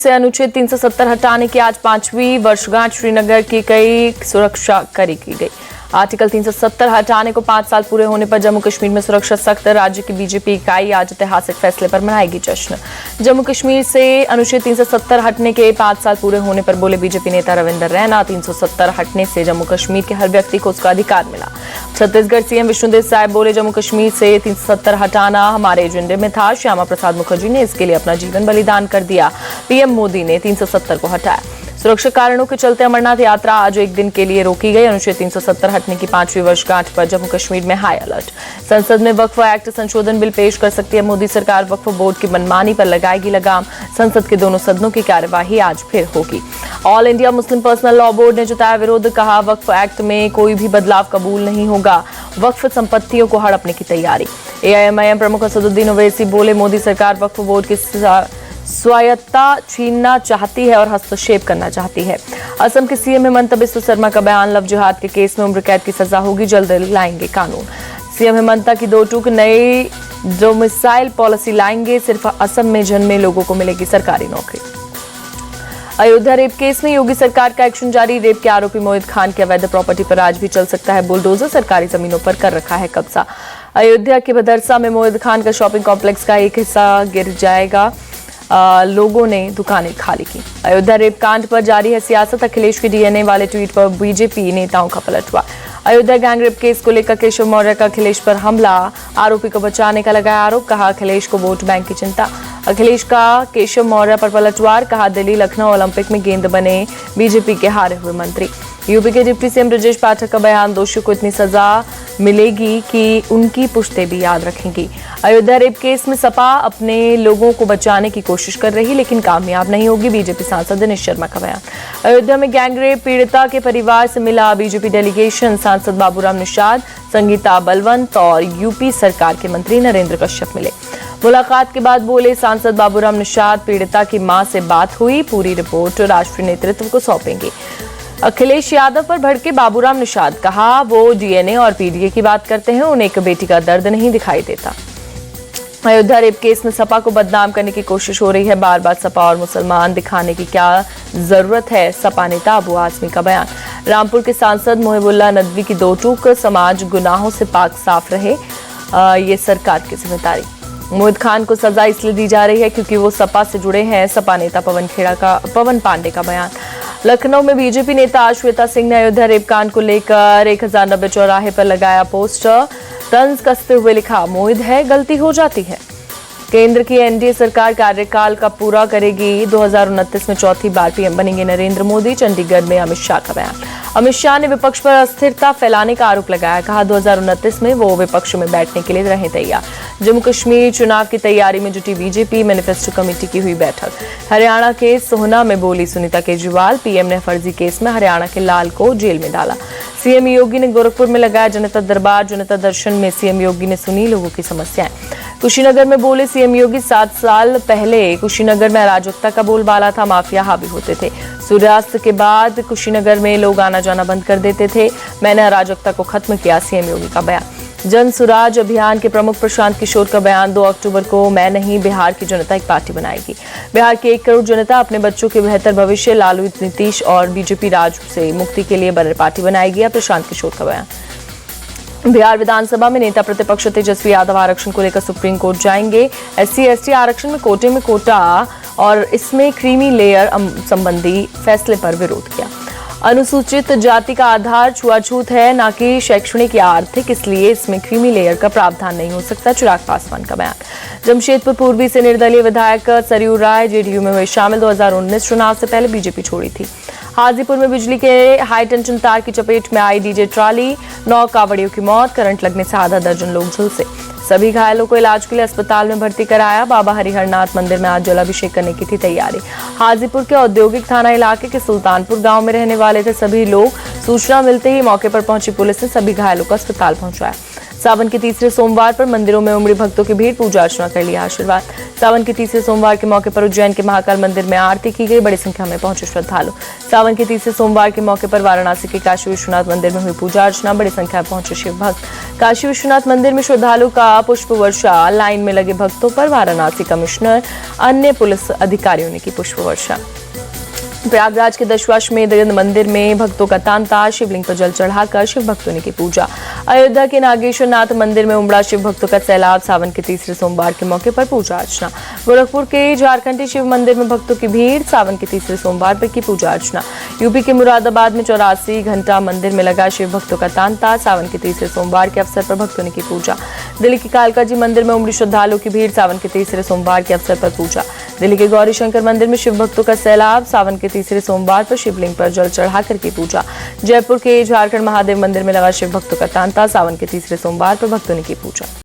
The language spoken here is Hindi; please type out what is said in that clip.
से अनुच्छेद 370 हटाने की आज 5वीं वर्षगांठ श्रीनगर की कई सुरक्षा कड़ी की गई। आर्टिकल 370 हटाने को 5 साल पूरे होने पर जम्मू कश्मीर में सुरक्षा सख्त। राज्य की बीजेपी इकाई आज ऐतिहासिक फैसले पर मनाएगी जश्न। जम्मू कश्मीर से अनुच्छेद 370 हटने के 5 साल पूरे होने पर बोले बीजेपी नेता रविंदर रैना, 370 हटने से जम्मू कश्मीर के हर व्यक्ति को उसका अधिकार मिला। छत्तीसगढ़ सीएम विष्णुदेव साय बोले, जम्मू कश्मीर से 370 हटाना हमारे एजेंडे में था। श्यामा प्रसाद मुखर्जी ने इसके लिए अपना जीवन बलिदान कर दिया। पीएम मोदी ने 370 को हटाया। सुरक्षा कारणों के चलते अमरनाथ यात्रा आज एक दिन के लिए रोकी गई। अनुच्छेद 370 हटने की 5वीं वर्षगांठ पर जम्मू कश्मीर में हाई अलर्ट। संसद में वक्फ एक्ट संशोधन बिल पेश कर सकती है मोदी सरकार। वक्फ बोर्ड की मनमानी पर लगाएगी लगाम। संसद के दोनों सदनों की कार्यवाही आज फिर होगी। All India Muslim personal law board ने जताया विरोध। कहा, वक्फ एक्ट में कोई भी बदलाव कबूल नहीं होगा। वक्फ संपत्तियों को हड़पने की तैयारी। एआईएमआईएम प्रमुख असदुद्दीन ओवैसी बोले, मोदी सरकार वक्फ बोर्ड की स्वायत्तता छीनना चाहती है और हस्तक्षेप करना चाहती है। असम के सीएम हेमंत बिस्व शर्मा का बयान, लव जिहाद के केस में उम्र कैद की सजा होगी, जल्द लाएंगे कानून। सीएम हेमंत की 2 टूक नई डोमिसाइल पॉलिसी लाएंगे, सिर्फ असम में जन्मे लोगों को मिलेगी सरकारी नौकरी। अयोध्या रेप केस में योगी सरकार का एक्शन जारी। रेप के आरोपी मोहित खान की अवैध प्रॉपर्टी पर आज भी चल सकता है बुलडोजर। सरकारी जमीनों पर कर रखा है कब्जा। अयोध्या के भदरसा में मोहित खान का शॉपिंग कॉम्प्लेक्स का एक हिस्सा गिर जाएगा। लोगों ने दुकानें खाली की। अयोध्या रेप कांड पर जारी है सियासत। अखिलेश के डीएनए वाले ट्वीट पर बीजेपी नेताओं का पलटवार। अयोध्या गैंग रेप केस को लेकर केशव मौर्य का अखिलेश पर हमला। आरोपी को बचाने का लगाया आरोप। कहा, अखिलेश को वोट बैंक की चिंता। अखिलेश का केशव मौर्य पर पलटवार। कहा, दिल्ली लखनऊ ओलंपिक में गेंद बने बीजेपी के हारे हुए मंत्री। यूपी के डिप्टी सीएम ब्रजेश पाठक का बयान, दोषियों को इतनी सजा मिलेगी कि उनकी पुश्तें भी याद रखेंगी। अयोध्या रेप केस में सपा अपने लोगों को बचाने की कोशिश कर रही लेकिन कामयाब नहीं होगी। बीजेपी सांसद दिनेश शर्मा का बयान। अयोध्या में गैंग रेप पीड़िता के परिवार से मिला बीजेपी डेलीगेशन। सांसद बाबूराम निषाद, संगीता बलवंत और यूपी सरकार के मंत्री नरेंद्र कश्यप मिले। मुलाकात के बाद बोले सांसद बाबूराम निषाद, पीड़िता की मां से बात हुई, पूरी रिपोर्ट राष्ट्रीय नेतृत्व को सौंपेंगे। अखिलेश यादव पर भड़के बाबूराम निषाद, कहा वो डीएनए और पीडीए की बात करते हैं, उन्हें एक बेटी का दर्द नहीं दिखाई देता। अयोध्या रेप केस में सपा को बदनाम करने की कोशिश हो रही है। बार बार सपा और मुसलमान दिखाने की क्या जरूरत है, सपा नेता अबू आजमी का बयान। रामपुर के सांसद मोहिबुल्लाह नदवी की 2 टूक, समाज गुनाहों से पाक साफ रहे, ये सरकार की जिम्मेदारी। मोहित खान को सजा इसलिए दी जा रही है क्योंकि वो सपा से जुड़े हैं। सपा नेता पवन पांडे का बयान। लखनऊ में बीजेपी नेता श्वेता सिंह ने अयोध्या रेप कांड को लेकर 1090 चौराहे पर लगाया पोस्टर। तंज कसते हुए लिखा, मोहित है गलती हो जाती है। केंद्र की एनडीए सरकार कार्यकाल का पूरा करेगी। 2029 में 4थी बार पीएम बनेंगे नरेंद्र मोदी। चंडीगढ़ में अमित शाह का बयान। अमित शाह ने विपक्ष पर अस्थिरता फैलाने का आरोप लगाया। कहा, 2029 में वो विपक्ष में बैठने के लिए रहे तैयार। जम्मू कश्मीर चुनाव की तैयारी में जुटी बीजेपी, मैनिफेस्टो कमेटी की हुई बैठक। हरियाणा के सोहना में बोली सुनीता केजरीवाल, पीएम ने फर्जी केस में हरियाणा के लाल को जेल में डाला। सीएम योगी ने गोरखपुर में लगाया जनता दरबार। जनता दर्शन में सीएम योगी ने सुनी लोगों की समस्याएं। कुशीनगर में बोले सीएम योगी, 7 साल पहले कुशीनगर में अराजकता का बोलबाला था, माफिया हावी होते थे। सूर्यास्त के बाद कुशीनगर में लोग आना जाना बंद कर देते थे, मैंने अराजकता को खत्म किया, सीएम योगी का बयान। जन सुराज अभियान के प्रमुख प्रशांत किशोर का बयान, 2 अक्टूबर को मैं नहीं बिहार की जनता एक पार्टी बनाएगी। बिहार की 1 करोड़ जनता अपने बच्चों के बेहतर भविष्य, लालू नीतीश और बीजेपी राज से मुक्ति के लिए बड़े पार्टी बनाएगी, प्रशांत किशोर का बयान। बिहार विधानसभा में नेता प्रतिपक्ष तेजस्वी यादव आरक्षण को लेकर सुप्रीम कोर्ट जाएंगे। SC/ST आरक्षण में कोटे में कोटा और इसमें क्रीमी लेयर संबंधी फैसले पर विरोध किया। अनुसूचित जाति का आधार छुआछूत है, न कि शैक्षणिक या आर्थिक, इसलिए इसमें क्रीमी लेयर का प्रावधान नहीं हो सकता, चिराग पासवान का बयान। जमशेदपुर पूर्वी से निर्दलीय विधायक सरयू राय जेडीयू में हुए शामिल। 2019 चुनाव से पहले बीजेपी छोड़ी थी। हाजीपुर में बिजली के हाई टेंशन तार की चपेट में आई डीजे ट्रॉली, 9 कावड़ियों की मौत। करंट लगने से आधा दर्जन लोग झुलसे। सभी घायलों को इलाज के लिए अस्पताल में भर्ती कराया। बाबा हरिहरनाथ मंदिर में आज जलाभिषेक करने की थी तैयारी। हाजीपुर के औद्योगिक थाना इलाके के सुल्तानपुर गांव में रहने वाले थे सभी लोग। सूचना मिलते ही मौके पर पहुंची पुलिस ने सभी घायलों को अस्पताल पहुंचाया। सावन के तीसरे सोमवार पर मंदिरों में उमड़ी भक्तों की भीड़, पूजा अर्चना कर लिया आशीर्वाद। सावन के तीसरे सोमवार के मौके पर उज्जैन के महाकाल मंदिर में आरती की गई, बड़ी संख्या में पहुंचे श्रद्धालु। सावन के तीसरे सोमवार के मौके पर वाराणसी के काशी विश्वनाथ मंदिर में हुई पूजा अर्चना, बड़ी संख्या में पहुंचे शिव भक्त। काशी विश्वनाथ मंदिर में श्रद्धालु का पुष्प वर्षा, लाइन में लगे भक्तों पर वाराणसी कमिश्नर, अन्य पुलिस अधिकारियों ने की पुष्प वर्षा। प्रयागराज के दशाश्वमेध मंदिर में भक्तों का तांता, शिवलिंग पर जल चढ़ाकर शिव भक्तों ने की पूजा। अयोध्या के नागेश्वर नाथ मंदिर में उमड़ा शिव भक्तों का सैलाब, सावन के तीसरे सोमवार के मौके पर पूजा अर्चना। गोरखपुर के झारखंडी शिव मंदिर में भक्तों की भीड़, सावन के तीसरे सोमवार पर की पूजा अर्चना। यूपी के मुरादाबाद में 84 घंटा मंदिर में लगा शिव भक्तों का तांता, सावन के तीसरे सोमवार के अवसर पर भक्तों ने की पूजा। दिल्ली के कालका जी मंदिर में उमड़ी श्रद्धालुओं की भीड़, सावन के तीसरे सोमवार के अवसर पर पूजा। दिल्ली के गौरी शंकर मंदिर में शिव भक्तों का सैलाब, सावन के तीसरे सोमवार पर शिवलिंग पर जल चढ़ाकर की पूजा। जयपुर के झारखंड महादेव मंदिर में लगा शिव भक्तों का तांता, सावन के तीसरे सोमवार पर भक्तों ने की पूजा।